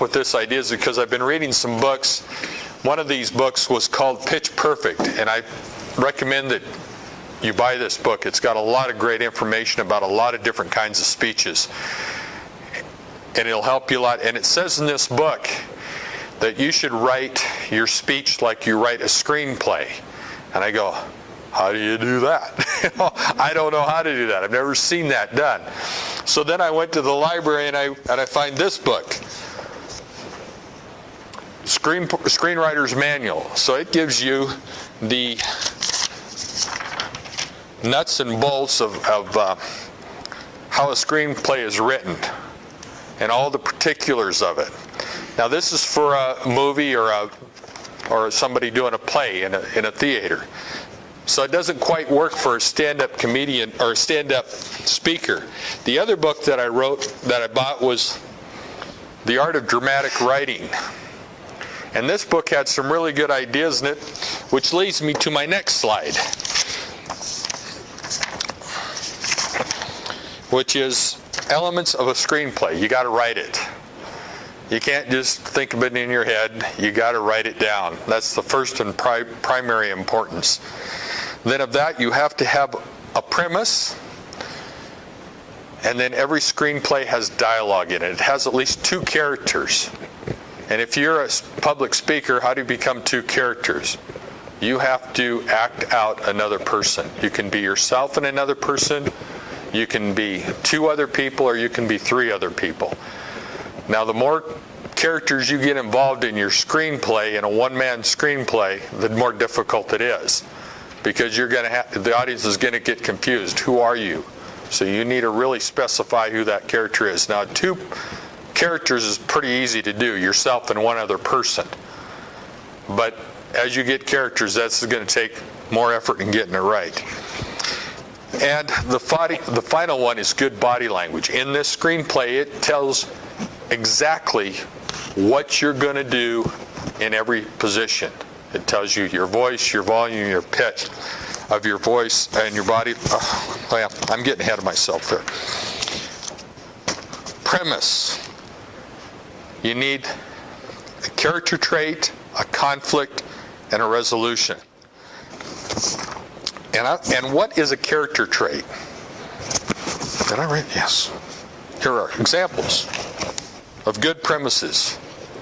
with this idea is because I've been reading some books. One of these books was called Pitch Perfect, and I recommend that you buy this book. It's got a lot of great information about a lot of different kinds of speeches, and it'll help you a lot. And it says in this book that you should write your speech like you write a screenplay. And I go, how do you do that? I don't know how to do that. I've never seen that done. So then I went to the library and I find this book, Screenwriter's Manual. So it gives you the nuts and bolts of how a screenplay is written and all the particulars of it. Now this is for a movie or somebody doing a play in a theater. So it doesn't quite work for a stand-up comedian or stand-up speaker. The other book that I bought was The Art of Dramatic Writing. And this book had some really good ideas in it, which leads me to my next slide, which is elements of a screenplay. You got to write it. You can't just think of it in your head. You got to write it down. That's the first and primary importance. Then of that, you have to have a premise, and then every screenplay has dialogue in it. It has at least 2 characters. And if you're a public speaker, how do you become 2 characters? You have to act out another person. You can be yourself and another person. You can be 2 other people, or you can be 3 other people. Now, the more characters you get involved in your screenplay, in a one-man screenplay, the more difficult it is, because the audience is going to get confused. Who are you? So you need to really specify who that character is. Now, 2 characters is pretty easy to do, yourself and one other person. But as you get characters, that's going to take more effort in getting it right. And the final one is good body language. In this screenplay, it tells exactly what you're going to do in every position. It tells you your voice, your volume, your pitch of your voice, and your body. Oh, well, I'm getting ahead of myself there. Premise. You need a character trait, a conflict, and a resolution. And what is a character trait? Did I write? Yes. Here are examples of good premises.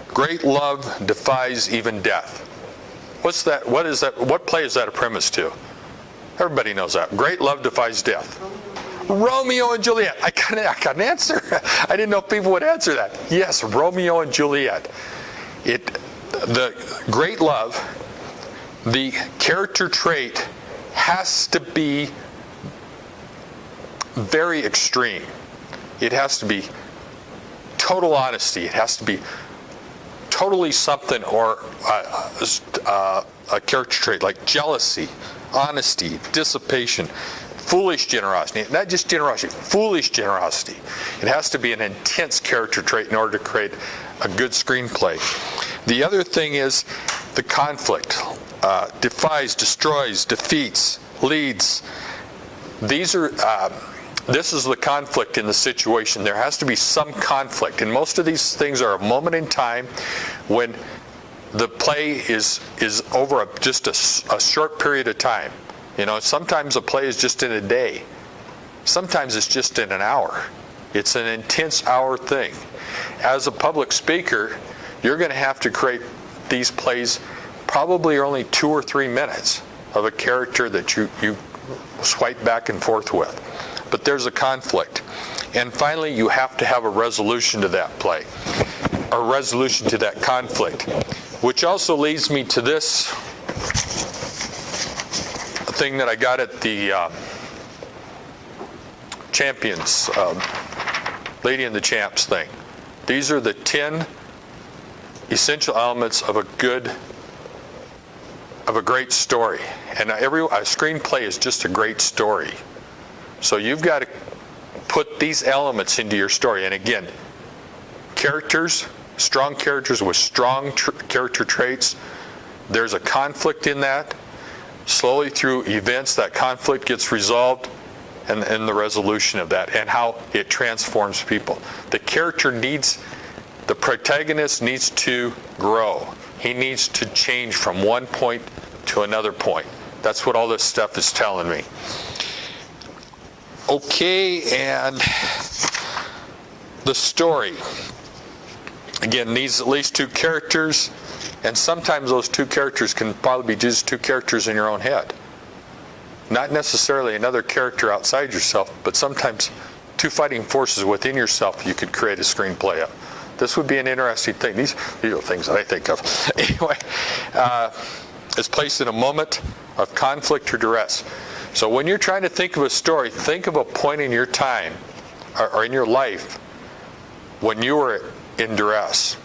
Great love defies even death. What's that? What is that? What play is that a premise to? Everybody knows that. Great love defies death. Romeo and Juliet. I got an answer. I didn't know if people would answer that. Yes, Romeo and Juliet. The great love, the character trait has to be very extreme. It has to be total honesty. It has to be totally something, or a character trait like jealousy, honesty, dissipation, foolish generosity. Not just generosity, foolish generosity. It has to be an intense character trait in order to create a good screenplay. The other thing is the conflict. Defies, destroys, defeats, leads. These are this is the conflict in the situation. There has to be some conflict, and most of these things are a moment in time when the play is over just a short period of time. You know, sometimes a play is just in a day. Sometimes it's just in an hour. It's an intense hour thing. As a public speaker, you're going to have to create these plays probably only 2 or 3 minutes of a character that you swipe back and forth with. But there's a conflict. And finally, you have to have a resolution to that play, a resolution to that conflict, which also leads me to this thing that I got at the Champions, Lady and the Champs thing. These are the 10 essential elements of a great story. And a screenplay is just a great story. So you've got to put these elements into your story. And again, characters, strong characters with strong character traits. There's a conflict in that. Slowly through events, that conflict gets resolved, and the resolution of that, and how it transforms people. The character needs The protagonist needs to grow. He needs to change from one point to another point. That's what all this stuff is telling me. Okay, and the story. Again, needs at least 2 characters, and sometimes those 2 characters can probably be just 2 characters in your own head. Not necessarily another character outside yourself, but sometimes 2 fighting forces within yourself you could create a screenplay of. This would be an interesting thing. These are things that I think of. Anyway, it's placed in a moment of conflict or duress. So when you're trying to think of a story, think of a point in your time or in your life when you were in duress.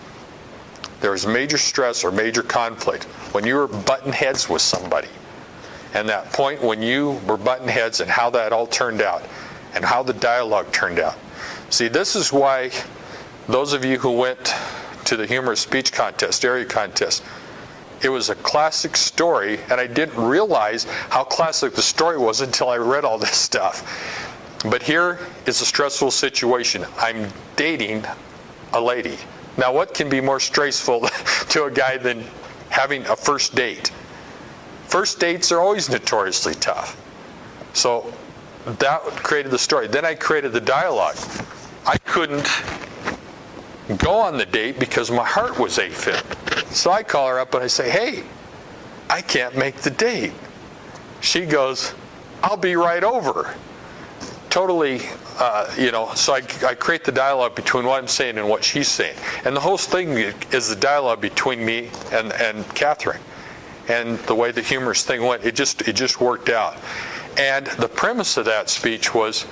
There was major stress or major conflict. When you were butting heads with somebody. And that point when you were butting heads and how that all turned out. And how the dialogue turned out. See, this is why those of you who went to the humorous speech contest, area contest, it was a classic story, and I didn't realize how classic the story was until I read all this stuff. But here is a stressful situation. I'm dating a lady. Now, what can be more stressful to a guy than having a first date? First dates are always notoriously tough. So that created the story. Then I created the dialogue. I couldn't go on the date because my heart was AFib. So I call her up and I say, hey, I can't make the date. She goes, I'll be right over. Totally, so I create the dialogue between what I'm saying and what she's saying. And the whole thing is the dialogue between me and Catherine. And the way the humorous thing went, it just worked out. And the premise of that speech was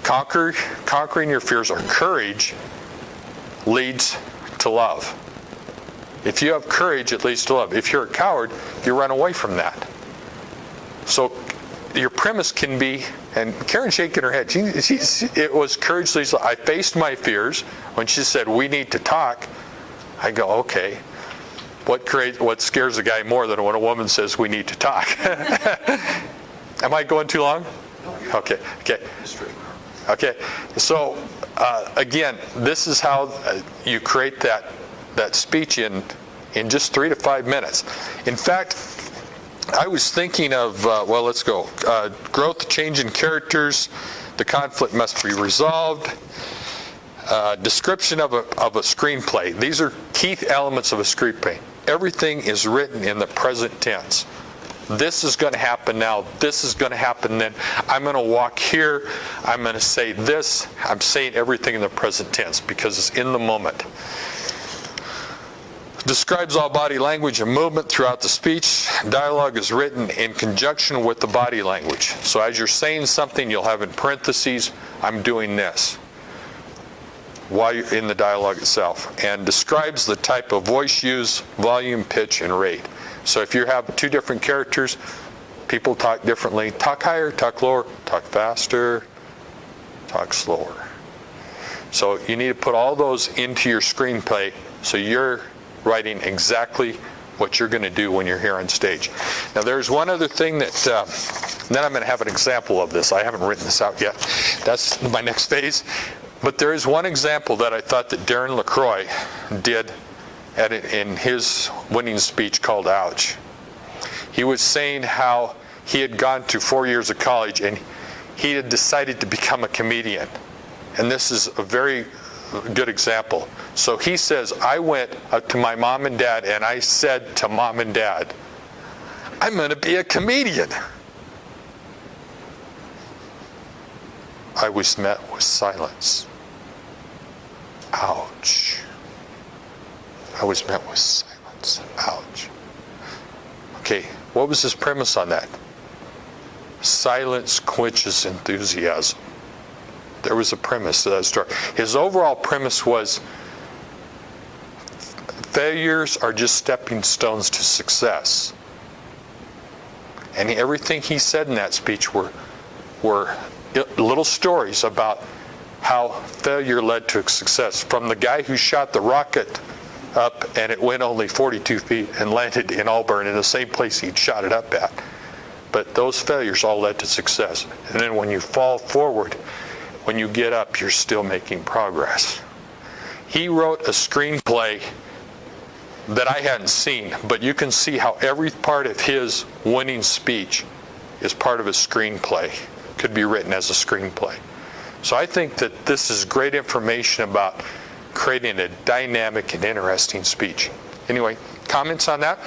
conquering your fears, or courage, leads to love. If you have courage, it leads to love. If you're a coward, you run away from that. So your premise can be, and Karen's shaking her head, it was courage leads to love. I faced my fears. When she said, we need to talk, I go, okay. What scares a guy more than when a woman says we need to talk? Am I going too long? Okay. Okay. So again, this is how you create that speech in just 3 to 5 minutes. In fact, I was thinking of let's go. Growth, change in characters. The conflict must be resolved. Description of a screenplay. These are key elements of a screenplay. Everything is written in the present tense. This is going to happen now. This is going to happen then. I'm going to walk here. I'm going to say this. I'm saying everything in the present tense because it's in the moment. Describes all body language and movement throughout the speech. Dialogue is written in conjunction with the body language. So as you're saying something, you'll have in parentheses, I'm doing this, while you're in the dialogue itself. And describes the type of voice use, volume, pitch, and rate. So if you have 2 different characters, people talk differently. Talk higher, talk lower, talk faster, talk slower. So you need to put all those into your screenplay so you're writing exactly what you're going to do when you're here on stage. Now there's one other thing that, then I'm going to have an example of this. I haven't written this out yet. That's my next phase. But there is one example that I thought that Darren LaCroix did in his winning speech called Ouch. He was saying how he had gone to 4 years of college and he had decided to become a comedian. And this is a very good example. So he says, I went up to my mom and dad and I said to mom and dad, I'm going to be a comedian. I was met with silence. Ouch. I was met with silence. Ouch. Okay, what was his premise on that? Silence quenches enthusiasm. There was a premise to that story. His overall premise was failures are just stepping stones to success. And everything he said in that speech were little stories about how failure led to success. From the guy who shot the rocket up and it went only 42 feet and landed in Auburn in the same place he'd shot it up at. But those failures all led to success. And then when you fall forward, when you get up, you're still making progress. He wrote a screenplay that I hadn't seen, but you can see how every part of his winning speech is part of a screenplay, could be written as a screenplay. So I think that this is great information about creating a dynamic and interesting speech. Anyway, comments on that?